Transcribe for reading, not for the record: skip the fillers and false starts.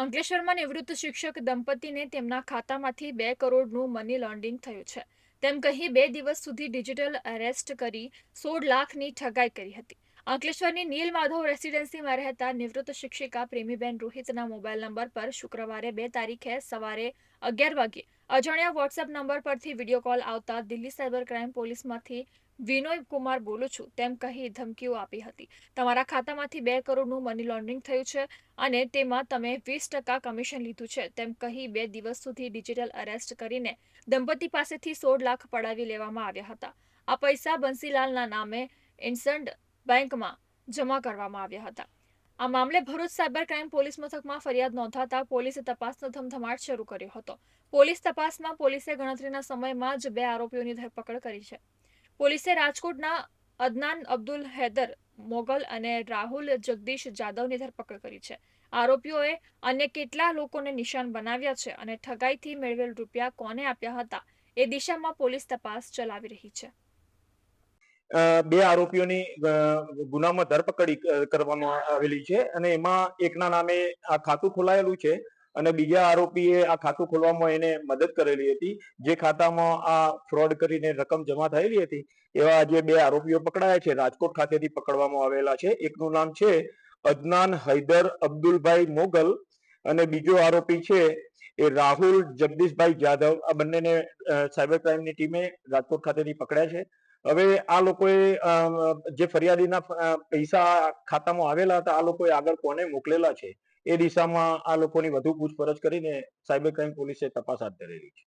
અંકલેશ્વરમાં નિવૃત્ત શિક્ષક દંપતીને તેમના ખાતામાંથી 2 કરોડનું મની લોન્ડરિંગ થયું છે તેમ કહી 2 દિવસ સુધી ડિજિટલ અરેસ્ટ કરી 16 લાખની ઠગાઈ કરી હતી. અંકલેશ્વરની નીલ માધવ રેસિડેન્સીમાં રહેતા નિવૃત્ત શિક્ષિકા પ્રેમીબેન રોહિતના મોબાઈલ નંબર પર શુક્રવારે 2 તારીખે સવારે 11 વાગ્યે અજાણ્યા વોટ્સએપ નંબર પરથી વિડીયો કોલ આવતા દિલ્હી સાયબર ક્રાઇમ પોલીસમાંથી વિનોય કુમાર બોલું છું તેમ કહી ધમકીઓ આપી હતી. તમારા ખાતામાંથી 2 કરોડનું મની લોન્ડરિંગ થયું છે અને તેમાં તમે 20% કમિશન લીધું છે તેમ કહી 2 દિવસ સુધી ડિજિટલ અરેસ્ટ કરીને દંપતી પાસેથી 16 લાખ પડાવી લેવામાં આવ્યા હતા. આ પૈસા બંસીલાલના નામે ઇન્સન્ડ બેંકમાં જમા કરવામાં આવ્યા હતા. આ મામલે ભરૂચ સાયબર ક્રાઇમ પોલીસ મથકમાં ફરિયાદ નોંધાતા પોલીસે તપાસનો ધમધમાટ શરૂ કર્યો હતો. પોલીસ તપાસમાં પોલીસે ગણતરીના સમયમાં જ 2 આરોપીઓની ધરપકડ કરી છે. પોલીસે રાજકોટના અદનાન અબ્દુલ હૈદર મોગલ અને રાહુલ જગદીશ જાદવની ધરપકડ કરી છે. આરોપીઓએ અન્ય કેટલા લોકોને નિશાન બનાવ્યા છે અને ઠગાઈથી મેળવેલ રૂપિયા કોને આપ્યા હતા એ દિશામાં પોલીસ તપાસ ચલાવી રહી છે. બે આરોપીઓની ગુનામાં ધરપકડ કરવામાં આવેલી છે અને એમાં એકના નામે આ ખાતું ખોલાયેલું છે અને બીજા આરોપીએ આ ખાતું ખોલવામાં એને મદદ કરેલી હતી. જે ખાતામાં આ ફ્રોડ કરીને રકમ જમા થયેલી હતી એવા જે 2 આરોપીઓ પકડાયા છે રાજકોટ ખાતેથી પકડવામાં આવેલા છે. એકનું નામ છે અદનાન હૈદર અબ્દુલભાઈ મોગલ અને બીજો આરોપી છે એ રાહુલ જગદીશભાઈ જાદવ. આ બંનેને સાયબર ક્રાઇમની ટીમે રાજકોટ ખાતેથી પકડ્યા છે. હવે આ લોકોએ જે ફરિયાદીના પૈસા ખાતામાં આવેલા હતા આ લોકોએ આગળ કોને મોકલેલા છે એ દિશામાં આ લોકોની વધુ પૂછપરછ કરીને સાયબર ક્રાઇમ પોલીસે તપાસ હાથ ધરેલી છે.